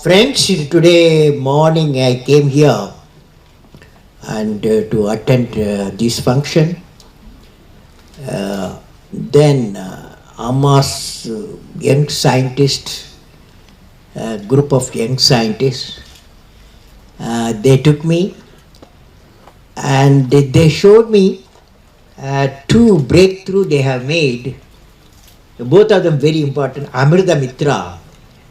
Friends, today morning I came here and to attend this function. Then Amma's young scientists, group of young scientists, they took me and they showed me two breakthroughs they have made. Both of them very important. Amrita Mitra,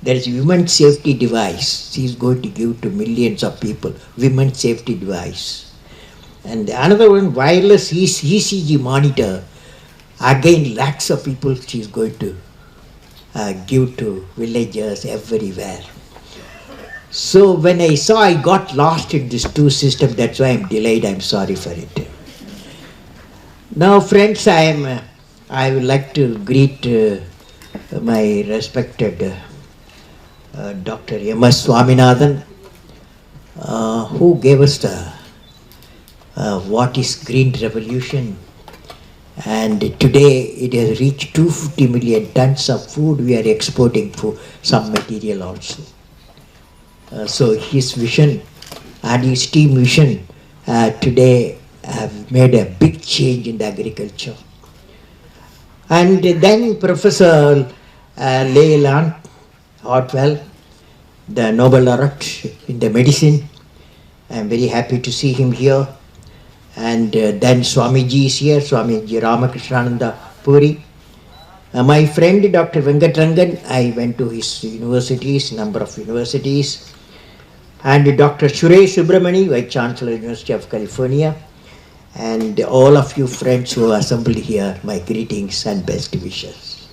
there is a women's safety device. She is going to give to millions of people. Women's safety device. And another one, wireless ECG monitor. Again, lakhs of people she is going to give to villagers everywhere. So when I saw, I got lost in these two systems. That's why I'm delayed. I'm sorry for it. Now, friends, I would like to greet my respected Dr. M.S. Swaminathan, who gave us the what is green revolution, and today it has reached 250 million tons of food we are exporting for some material also. So his vision and his team vision today have made a big change in the agriculture. And then Professor Leyland Hartwell, the Nobel laureate in the medicine. I am very happy to see him here. And then Swamiji is here, Swamiji Ramakrishnananda Puri. My friend Dr. Venkatrangan, I went to his universities, number of universities. And Dr. Suresh Subramani, Vice Chancellor, University of California. And all of you friends who are assembled here, my greetings and best wishes.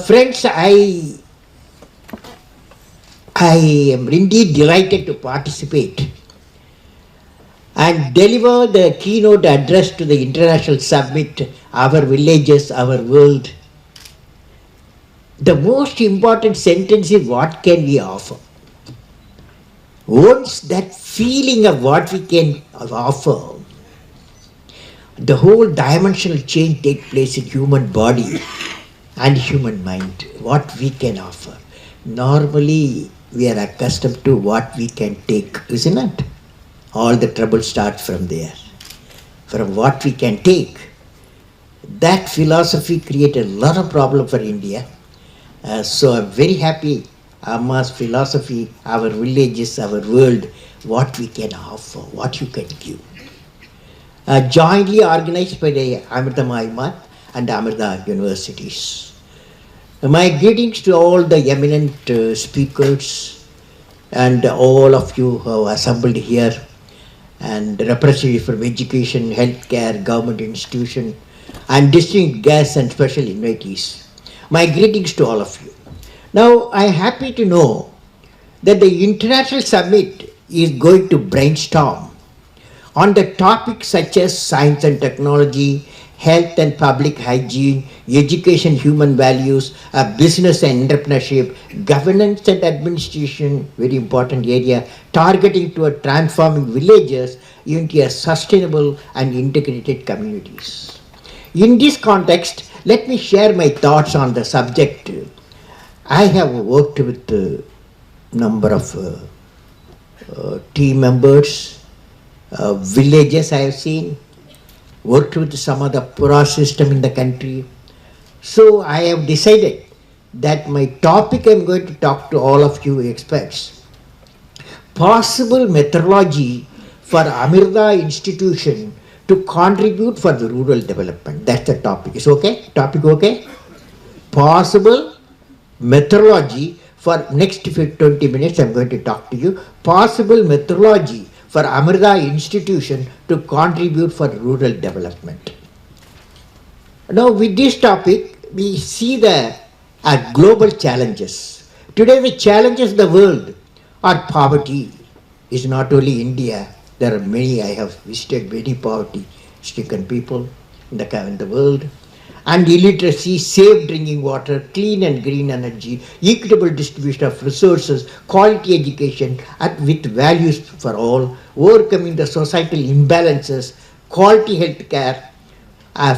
Friends, I am indeed delighted to participate and deliver the keynote address to the International Summit, Our Villages, Our World. The most important sentence is, what can we offer? Once that feeling of what we can offer, the whole dimensional change takes place in human body and human mind, what we can offer. Normally, we are accustomed to what we can take, isn't it? All the trouble starts from there, from what we can take. That philosophy created a lot of problem for India. So I'm very happy Amma's philosophy, our villages, our world, what we can offer, what you can give. Jointly organized by the Amrita Mahima and Amrita universities. My greetings to all the eminent speakers and all of you who have assembled here and representative from education, healthcare, government institution, and distinct guests and special invitees. My greetings to all of you. Now, I am happy to know that the International Summit is going to brainstorm on the topics such as science and technology, health and public hygiene, education, human values, business and entrepreneurship, governance and administration, very important area, targeting toward transforming villages into a sustainable and integrated communities. In this context, let me share my thoughts on the subject. I have worked with a number of team members, villages I have seen, worked with some of the poor system in the country. So I have decided that my topic I am going to talk to all of you experts. Possible methodology for Amrita institution to contribute for the rural development. That's the topic. Is okay? Topic okay? Possible methodology for next 20 minutes I am going to talk to you. Possible methodology for Amrita institution to contribute for rural development. Now with this topic, we see the global challenges. Today the challenges of the world are poverty. Is not only India, there are many, I have visited many poverty-stricken people in the world. And illiteracy, safe drinking water, clean and green energy, equitable distribution of resources, quality education with values for all, overcoming the societal imbalances, quality health care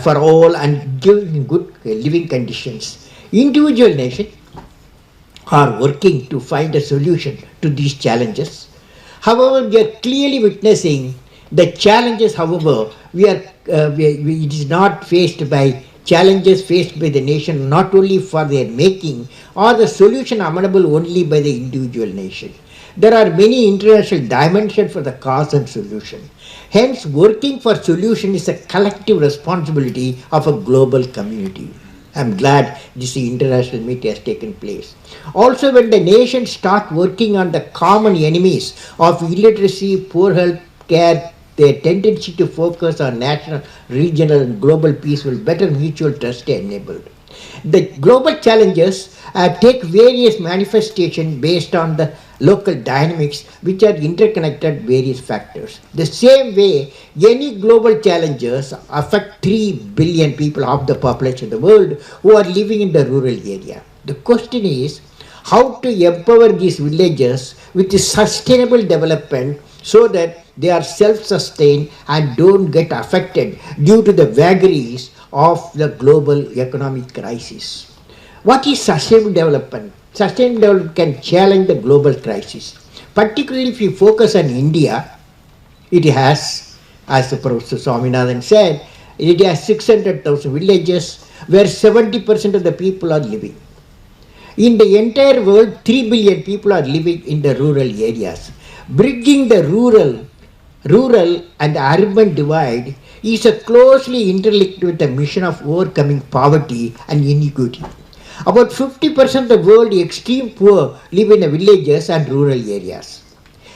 for all and giving good living conditions. Individual nation are working to find a solution to these challenges. However, we are clearly witnessing the challenges. However, it is not faced by challenges faced by the nation not only for their making or the solution amenable only by the individual nation. There are many international dimensions for the cause and solution. Hence, working for solution is a collective responsibility of a global community. I'm glad this international meet has taken place. Also, when the nations start working on the common enemies of illiteracy, poor health care, their tendency to focus on national, regional, and global peace will better mutual trust enabled. The global challenges take various manifestations based on the local dynamics which are interconnected various factors. The same way, any global challenges affect 3 billion people of the population of the world who are living in the rural area. The question is how to empower these villages with sustainable development so that they are self-sustained and don't get affected due to the vagaries of the global economic crisis. What is sustainable development? Sustainable development can challenge the global crisis. Particularly if you focus on India, it has, as Professor Swaminathan said, it has 600,000 villages where 70% of the people are living. In the entire world, 3 billion people are living in the rural areas. Bridging the rural and urban divide is closely interlinked with the mission of overcoming poverty and inequality. About 50% of the world extreme poor live in the villages and rural areas.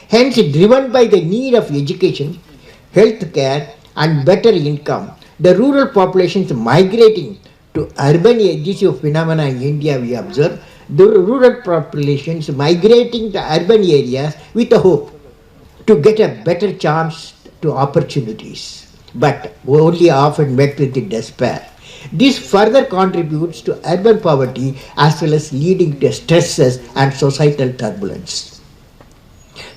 Hence, driven by the need of education, health care, and better income, the rural populations migrating to urban areas. This is a phenomenon in India we observe. The rural populations migrating to urban areas with a hope to get a better chance to opportunities, but only often met with the despair. This further contributes to urban poverty as well as leading to stresses and societal turbulence.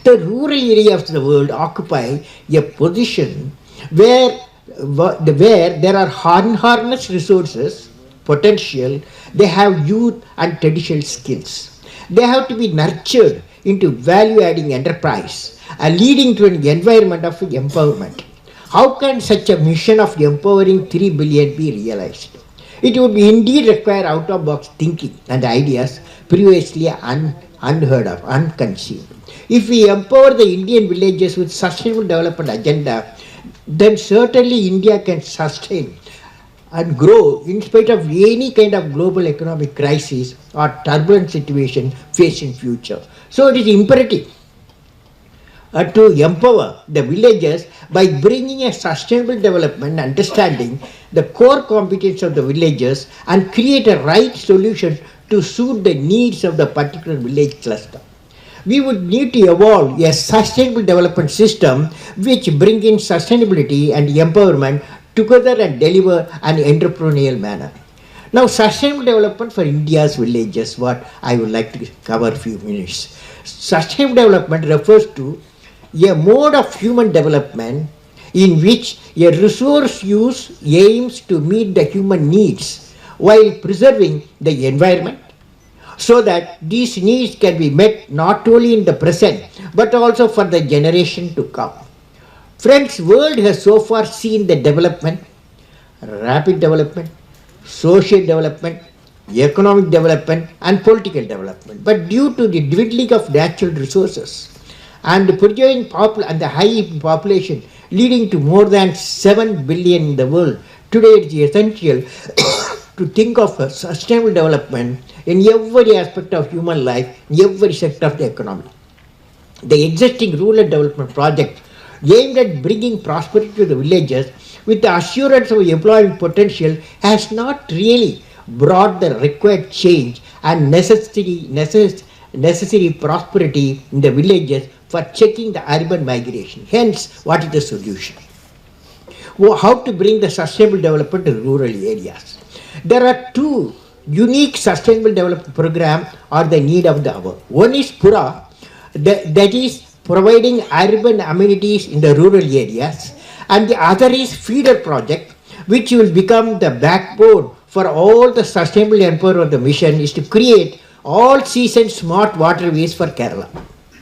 The rural areas of the world occupy a position where there are unharnessed resources, potential, they have youth and traditional skills. They have to be nurtured into value-adding enterprise, leading to an environment of empowerment. How can such a mission of empowering 3 billion be realized? It would indeed require out-of-box thinking and ideas previously unheard of, unconceived. If we empower the Indian villages with sustainable development agenda, then certainly India can sustain and grow in spite of any kind of global economic crisis or turbulent situation faced in future. So it is imperative to empower the villages by bringing a sustainable development, understanding the core competence of the villages and create a right solution to suit the needs of the particular village cluster. We would need to evolve a sustainable development system which bring in sustainability and empowerment together and deliver an entrepreneurial manner. Now, sustainable development for India's villages, what I would like to cover a few minutes. Sustainable development refers to a mode of human development in which a resource use aims to meet the human needs while preserving the environment so that these needs can be met not only in the present but also for the generation to come. Friends, world has so far seen the development, rapid development, social development, economic development and political development. But due to the dwindling of natural resources and the high population leading to more than 7 billion in the world, today it is essential to think of a sustainable development in every aspect of human life, in every sector of the economy. The existing rural development project aimed at bringing prosperity to the villages with the assurance of employment potential has not really brought the required change and necessary prosperity in the villages for checking the urban migration. Hence, what is the solution? How to bring the sustainable development to rural areas? There are two unique sustainable development programs are the need of the hour. One is Pura, that is providing urban amenities in the rural areas, and the other is Feeder project, which will become the backbone for all the sustainable empowerment of the mission is to create all season smart waterways for Kerala.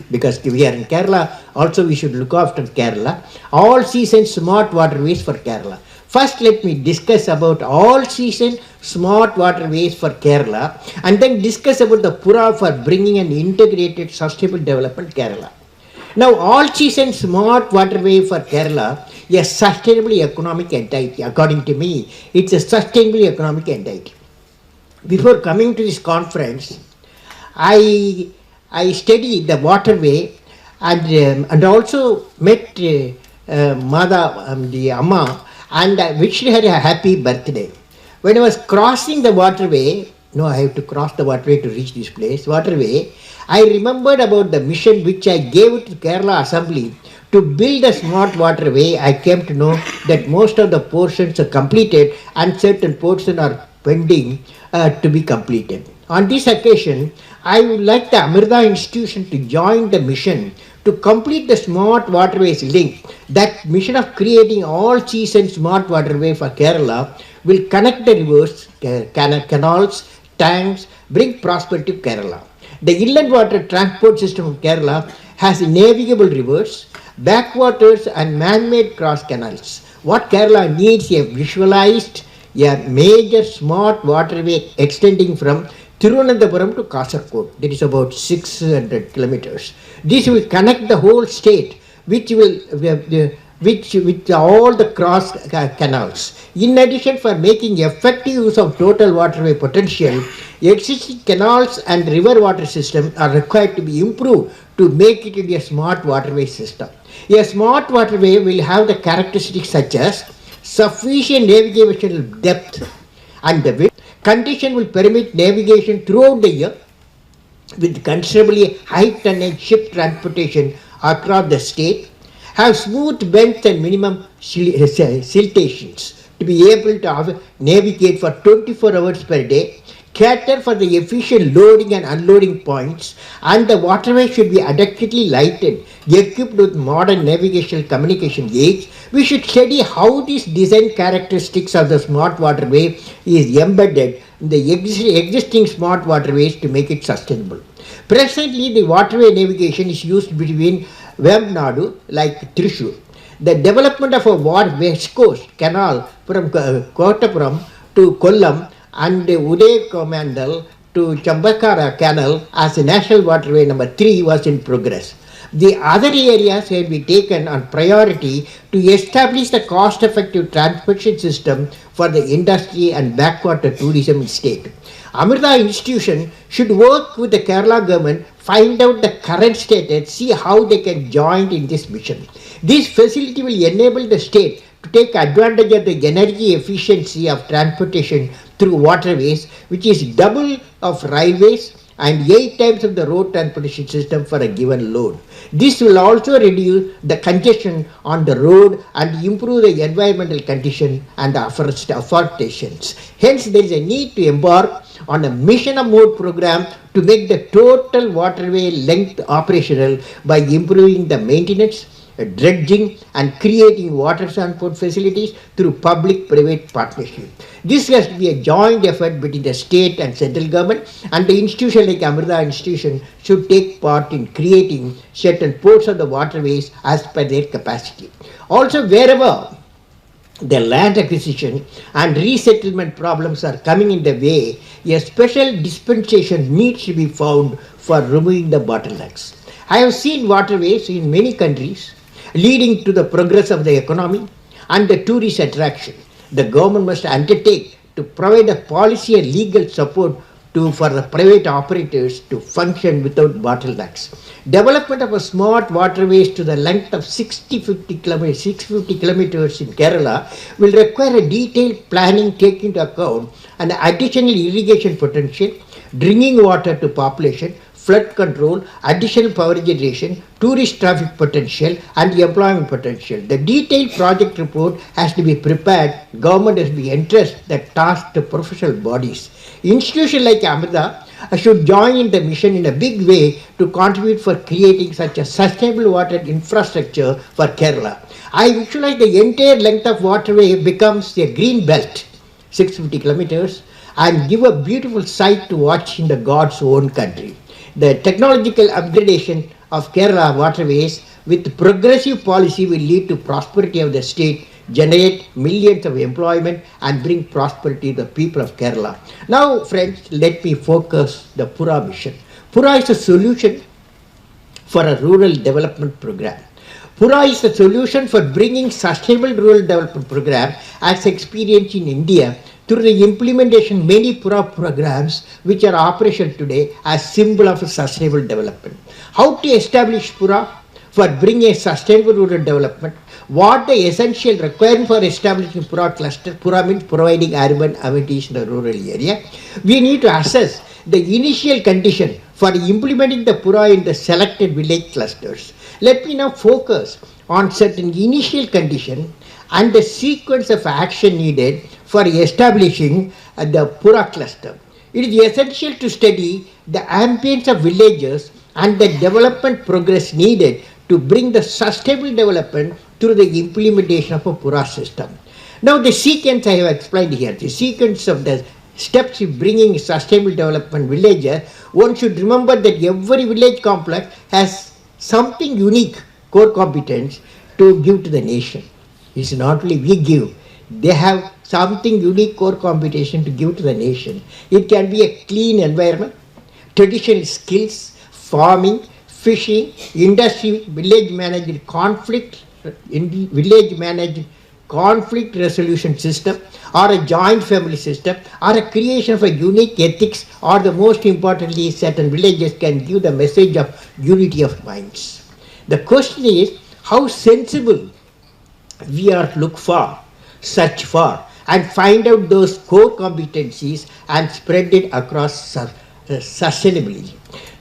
Because we are in Kerala, also we should look after Kerala. All season smart waterways for Kerala. First, let me discuss about all season smart waterways for Kerala, and then discuss about the Pura for bringing an integrated sustainable development Kerala. Now, all season smart waterway for Kerala is a sustainable economic entity. According to me, it's a sustainable economic entity. Before coming to this conference, I studied the waterway and also met Mother, the Amma, and wished her a happy birthday. When I was crossing the waterway, no, I have to cross the waterway to reach this place, waterway, I remembered about the mission which I gave to Kerala Assembly to build a smart waterway. I came to know that most of the portions are completed and certain portions are pending to be completed. On this occasion, I would like the Amrita institution to join the mission to complete the smart waterways link. That mission of creating all season smart waterway for Kerala will connect the rivers, canals, tanks, bring prosperity to Kerala. The inland water transport system of Kerala has navigable rivers, backwaters and man-made cross canals. What Kerala needs is a visualized, a major smart waterway extending from Thiruvananthapuram to Kasaragod. That is about 600 kilometers. This will connect the whole state, which will with all the cross canals. In addition, for making effective use of total waterway potential, existing canals and river water systems are required to be improved to make it into a smart waterway system. A smart waterway will have the characteristics such as sufficient navigational depth and the width. Condition will permit navigation throughout the year with considerably high tonnage ship transportation across the state, have smooth bends and minimum siltations to be able to navigate for 24 hours per day, cater for the efficient loading and unloading points, and the waterway should be adequately lighted, equipped with modern navigational communication aids. We should study how these design characteristics of the smart waterway is embedded in the existing smart waterways to make it sustainable. Presently, the waterway navigation is used between Vemnadu, like Thrissur. The development of a west coast canal from Kottapuram to Kollam and Udayakomandal to Chambakara Canal as a national waterway number 3 was in progress. The other areas have been taken on priority to establish the cost-effective transportation system for the industry and backwater tourism in state. Amrita institution should work with the Kerala government, find out the current status, see how they can join in this mission. This facility will enable the state to take advantage of the energy efficiency of transportation through waterways, which is double of railways and 8 times of the road transportation system for a given load. This will also reduce the congestion on the road and improve the environmental condition and the afforestation. Hence, there is a need to embark on a mission of mode program to make the total waterway length operational by improving the maintenance, dredging and creating water transport facilities through public-private partnership. This has to be a joint effort between the state and central government, and the institution like Amrita institution should take part in creating certain ports of the waterways as per their capacity. Also, wherever the land acquisition and resettlement problems are coming in the way, a special dispensation needs to be found for removing the bottlenecks. I have seen waterways in many countries leading to the progress of the economy and the tourist attraction. The government must undertake to provide a policy and legal support for the private operators to function without bottlenecks. Development of a smart waterways to the length of 650 kilometers in Kerala will require a detailed planning taking into account an additional irrigation potential, drinking water to population, flood control, additional power generation, tourist traffic potential and employment potential. The detailed project report has to be prepared. Government has to be entrusted the task to professional bodies. Institutions like Amrita should join in the mission in a big way to contribute for creating such a sustainable water infrastructure for Kerala. I visualize the entire length of waterway becomes a green belt, 650 kilometers, and give a beautiful sight to watch in the God's own country. The technological upgradation of Kerala waterways with progressive policy will lead to prosperity of the state, generate millions of employment and bring prosperity to the people of Kerala. Now friends, let me focus the Pura mission. Pura is a solution for a rural development program. Pura is a solution for bringing sustainable rural development program as experienced in India through the implementation of many Pura programs which are operational today as symbol of sustainable development. How to establish Pura for bringing a sustainable rural development? What the essential requirement for establishing Pura cluster? Pura means providing urban amenities in the rural area. We need to assess the initial condition for implementing the Pura in the selected village clusters. Let me now focus on certain initial condition and the sequence of action needed for establishing the Pura cluster. It is essential to study the ambience of villages and the development progress needed to bring the sustainable development through the implementation of a Pura system. Now the sequence I have explained here, the sequence of the steps in bringing sustainable development villages, one should remember that every village complex has something unique core competence to give to the nation. It's not only we give, they have something unique core competition to give to the nation. It can be a clean environment, traditional skills, farming, fishing, industry, village managed conflict resolution system, or a joint family system, or a creation of a unique ethics, or the most importantly, certain villages can give the message of unity of minds. The question is how sensible we are to look for, search for, and find out those core competencies and spread it across sustainably.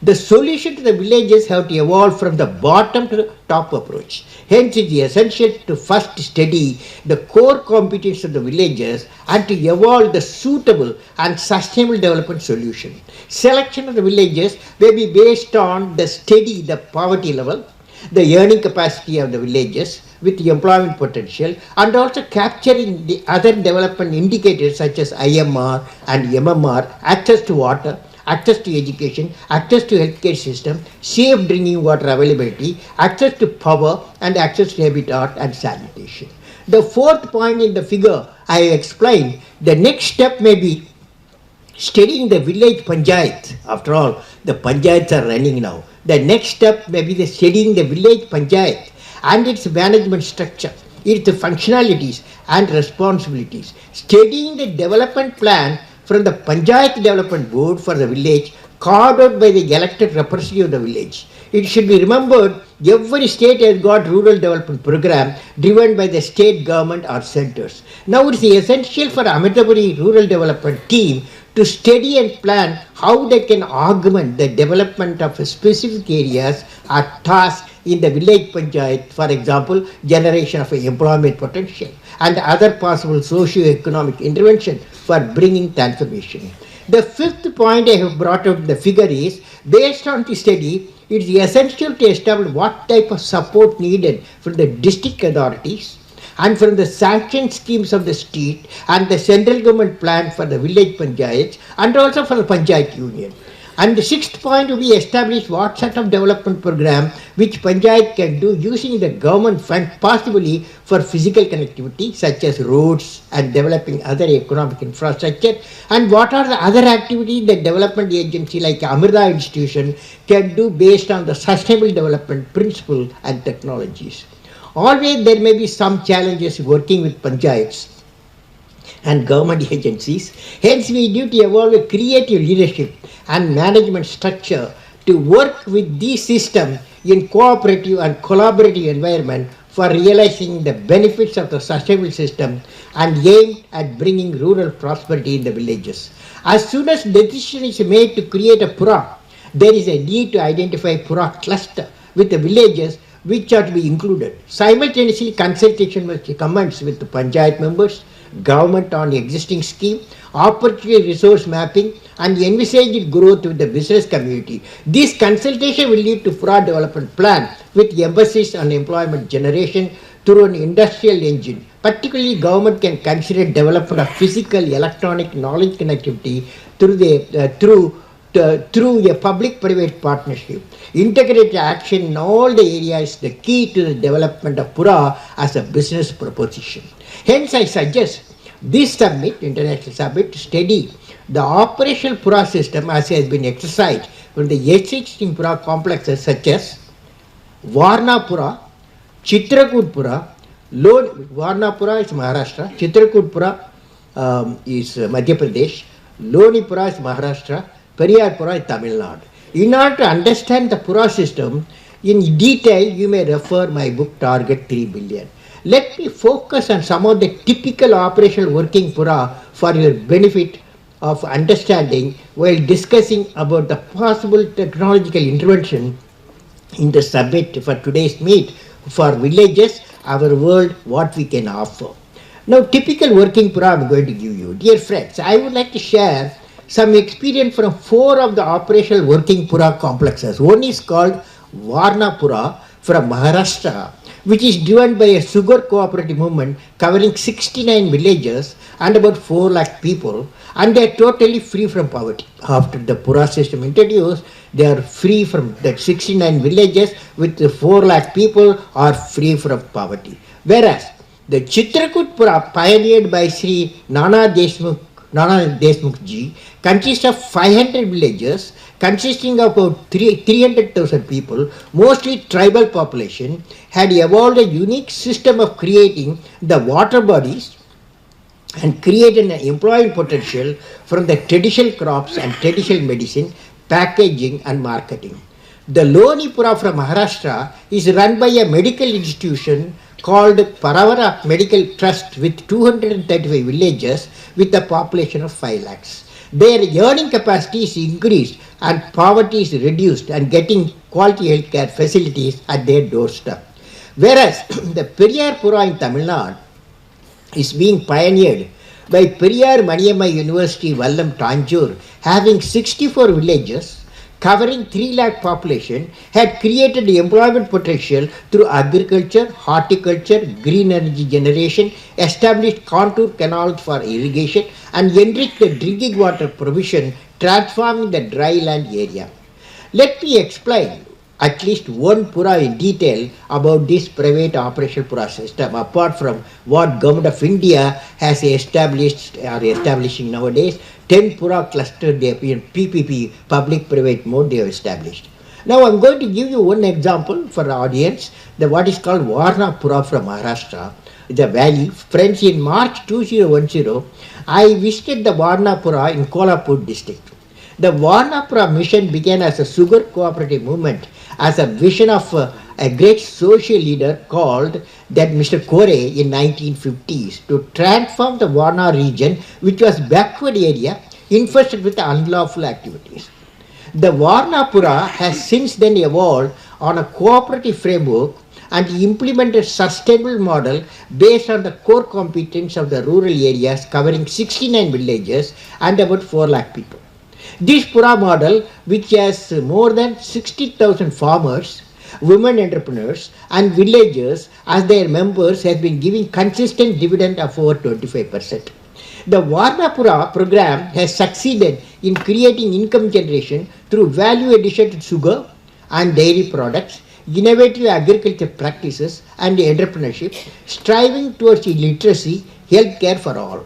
The solution to the villages have to evolve from the bottom to the top approach. Hence, it is essential to first study the core competence of the villages and to evolve the suitable and sustainable development solution. Selection of the villages may be based on the poverty level, the earning capacity of the villages with the employment potential, and also capturing the other development indicators such as IMR and MMR, access to water, access to education, access to healthcare system, safe drinking water availability, access to power, and access to habitat and sanitation. The fourth point in the figure I explained, the next step may be studying the village panchayat. After all, the panchayats are running now. The next step may be the studying the village panchayat and its management structure, its functionalities and responsibilities. Studying the development plan from the Panchayat Development Board for the village, carved out by the elected representative of the village. It should be remembered every state has got rural development program driven by the state government or centers. Now it is essential for Amritapuri rural development team to study and plan how they can augment the development of specific areas or tasks in the village panchayat, for example, generation of employment potential and other possible socio-economic intervention for bringing transformation. The fifth point I have brought out in the figure is, based on the study, it is essential to establish what type of support needed from the district authorities and from the sanction schemes of the state and the central government plan for the village panchayats and also for the panchayat union. And the sixth point will be establish what sort of development program which panchayat can do using the government fund, possibly for physical connectivity such as roads and developing other economic infrastructure, and what are the other activities the development agency like Amrita institution can do based on the sustainable development principle and technologies. Always there may be some challenges working with panchayats and government agencies. Hence, we need to evolve a creative leadership and management structure to work with these systems in cooperative and collaborative environment for realizing the benefits of the sustainable system and aim at bringing rural prosperity in the villages. As soon as decision is made to create a Pura, there is a need to identify Pura cluster with the villages which are to be included. Simultaneously, consultation must commence with the panchayat members, government on existing scheme, opportunity resource mapping, and envisaged growth with the business community. This consultation will lead to Pura development plan with emphasis on employment generation through an industrial engine, Particularly, government can consider development of physical electronic knowledge connectivity through a public-private partnership. Integrated action in all the areas is the key to the development of Pura as a business proposition. Hence, I suggest this summit, international summit, to study the operational Pura system as has been exercised from the existing Pura complexes such as Varnapura, Chitrakootpura, Varnapura is Maharashtra, Chitrakootpura is Madhya Pradesh, Lonipura is Maharashtra, Periyarpura is Tamil Nadu. In order to understand the Pura system in detail, you may refer my book Target 3 Billion. Let me focus on some of the typical operational working Pura for your benefit of understanding while discussing about the possible technological intervention in the summit for today's meet for villages, our world, what we can offer. Now, typical working Pura I am going to give you. Dear friends, I would like to share some experience from 4 of the operational working Pura complexes. One is called Varnapura from Maharashtra, which is driven by a sugar cooperative movement covering 69 villages and about 4 lakh people, and they are totally free from poverty. After the Pura system introduced, they are free from the 69 villages with the 4 lakh people are free from poverty. Whereas the Chitrakoot Pura pioneered by Sri Nana Deshmukh ji consists of 500 villages consisting of about 300,000 people, mostly tribal population, had evolved a unique system of creating the water bodies and created an employment potential from the traditional crops and traditional medicine, packaging and marketing. The Lonipura from Maharashtra is run by a medical institution called Paravara Medical Trust with 235 villages with a population of 5 lakhs. Their earning capacity is increased and poverty is reduced and getting quality healthcare facilities at their doorstep. Whereas the Periyarpura in Tamil Nadu is being pioneered by Periyar Maniamma University, Vallam, Tanjore, having 64 villages covering 3 lakh population, had created employment potential through agriculture, horticulture, green energy generation, established contour canals for irrigation, and enriched the drinking water provision, transforming the dry land area. Let me explain at least one Pura in detail about this private operational Pura system, apart from what Government of India has established or establishing nowadays. 10 Pura clusters they appear in PPP, public-private mode they have established. Now I am going to give you one example for the audience, what is called Varnapura from Maharashtra, the valley. Friends, in March 2010, I visited the Varnapura in Kolhapur district. The Varnapura mission began as a sugar cooperative movement, as a vision of a great social leader called that Mr. Kore in 1950s to transform the Varna region, which was backward area infested with unlawful activities. The Varnapura has since then evolved on a cooperative framework and implemented sustainable model based on the core competence of the rural areas covering 69 villages and about 4 lakh people. This Pura model, which has more than 60,000 farmers, women entrepreneurs and villagers as their members, has been giving consistent dividend of over 25%. The Varnapura program has succeeded in creating income generation through value addition to sugar and dairy products, innovative agriculture practices and entrepreneurship, striving towards literacy, healthcare for all.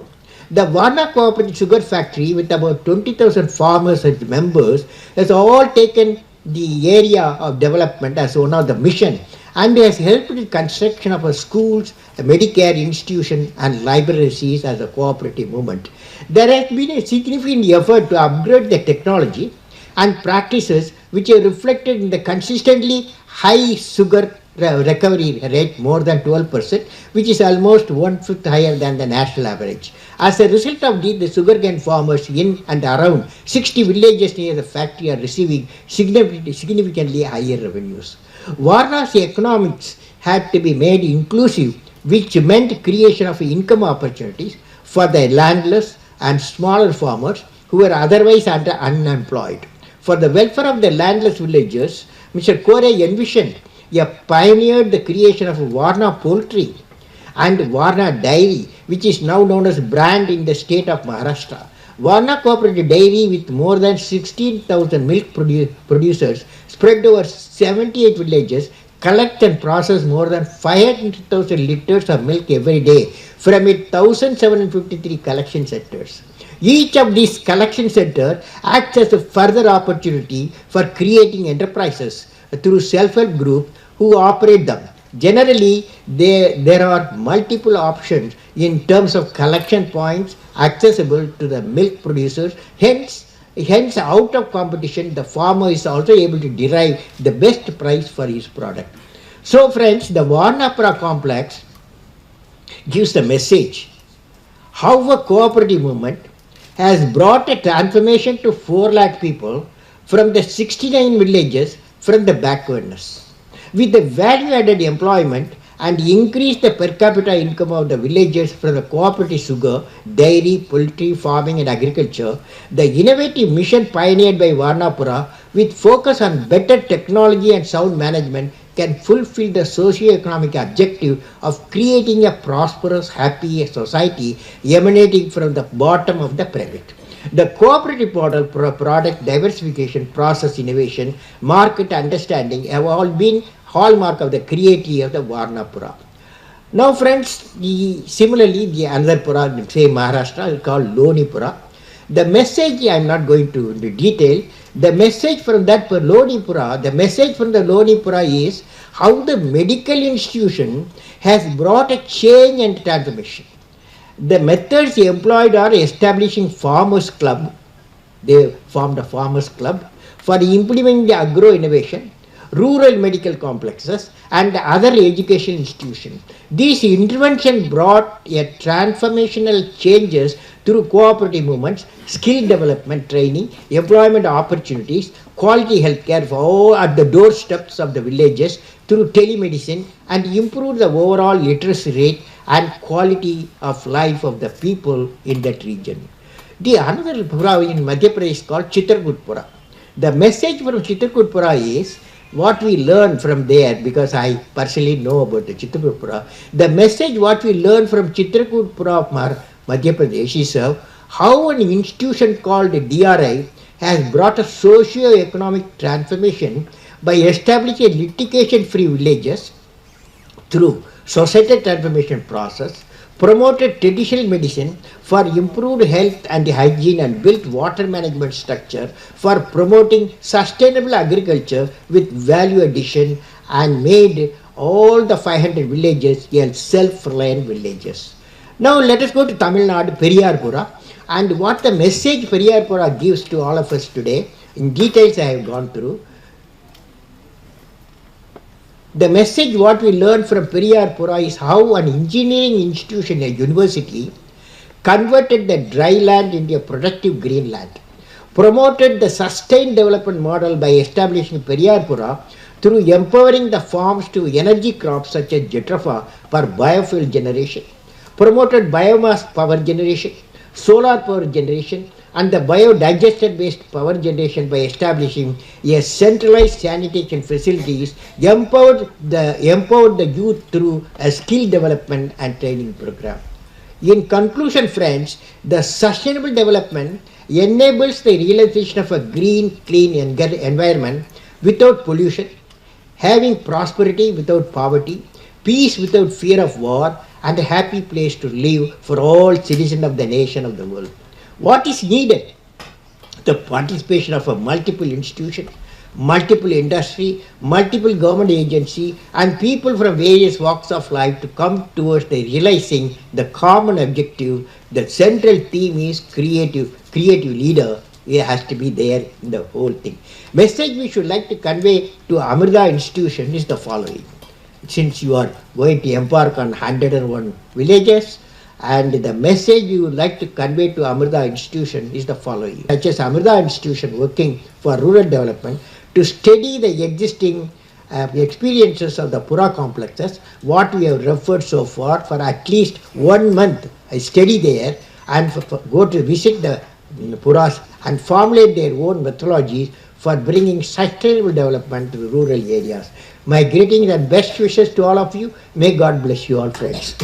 The Varna Cooperative Sugar Factory, with about 20,000 farmers as members, has all taken the area of development as one of the mission and has helped in construction of schools, a Medicare institution and libraries as a cooperative movement. There has been a significant effort to upgrade the technology and practices which are reflected in the consistently high sugar recovery rate, more than 12%, which is almost 1/5 higher than the national average. As a result of this, the sugarcane farmers in and around 60 villages near the factory are receiving significantly higher revenues. Varna's economics had to be made inclusive, which meant creation of income opportunities for the landless and smaller farmers who were otherwise unemployed. For the welfare of the landless villagers, Mr. Kore envisioned pioneered the creation of Varna poultry and Varna Dairy, which is now known as brand in the state of Maharashtra. Varna Cooperative Dairy, with more than 16,000 milk producers spread over 78 villages, collect and process more than 500,000 liters of milk every day from its 1,753 collection centers. Each of these collection centers acts as a further opportunity for creating enterprises through self-help groups who operate them. Generally, there are multiple options in terms of collection points accessible to the milk producers. Hence, out of competition, the farmer is also able to derive the best price for his product. So, friends, the Varnapura complex gives the message how a cooperative movement has brought a transformation to 4 lakh people from the 69 villages from the backwardness. With the value-added employment and increase the per capita income of the villagers from the cooperative sugar, dairy, poultry, farming and agriculture, the innovative mission pioneered by Varnapura with focus on better technology and sound management can fulfill the socio-economic objective of creating a prosperous, happy society emanating from the bottom of the pyramid. The cooperative model, product diversification, process innovation, market understanding have all been hallmark of the creativity of the Varnapura. Now, friends, similarly, the another Pura, say Maharashtra, is called Lonipura. The message I am not going to detail. The message from that Lonipura, the message from the Lonipura is how the medical institution has brought a change and transformation. The methods employed are establishing farmers club. They formed a farmers club for implementing the agro innovation, rural medical complexes and other education institutions. These interventions brought a transformational changes through cooperative movements, skill development training, employment opportunities, quality healthcare for all at the doorsteps of the villages through telemedicine, and improve the overall literacy rate and quality of life of the people in that region. The another Pura in Madhya Pradesh is called Chitrakoot Pura. The message from Chitrakoot Pura is what we learn from there, because I personally know about the Chitrakoot Pura. The message what we learn from Chitrakoot Pura of Madhya Pradesh is how an institution called DRI has brought a socio-economic transformation by establishing litigation-free villages through societal transformation process, promoted traditional medicine for improved health and hygiene, and built water management structure for promoting sustainable agriculture with value addition, and made all the 500 villages self-reliant villages. Now let us go to Tamil Nadu, Periyarpura, and what the message Periyarpura gives to all of us today. In details I have gone through. The message what we learn from Periyarpura is how an engineering institution, a university, converted the dry land into a productive green land, promoted the sustained development model by establishing Periyarpura through empowering the farms to energy crops such as jatropha for biofuel generation, promoted biomass power generation, solar power generation, and the biodigester based power generation by establishing a centralized sanitation facilities, empowered the youth through a skill development and training program. In conclusion, friends, the sustainable development enables the realization of a green, clean environment without pollution, having prosperity without poverty, peace without fear of war, and a happy place to live for all citizens of the nation of the world. What is needed? The participation of a multiple institution, multiple industry, multiple government agency, and people from various walks of life to come towards the realizing the common objective. The central theme is creative leader. It has to be there in the whole thing. Message we should like to convey to Amrita institution is the following. Since you are going to embark on 101 villages, and the message you would like to convey to Amrita institution is the following. Such as Amrita institution working for rural development to study the existing experiences of the Pura complexes, what we have referred so far, for at least 1 month. I study there and go to visit the Puras and formulate their own methodologies for bringing sustainable development to the rural areas. My greetings and best wishes to all of you. May God bless you all, friends.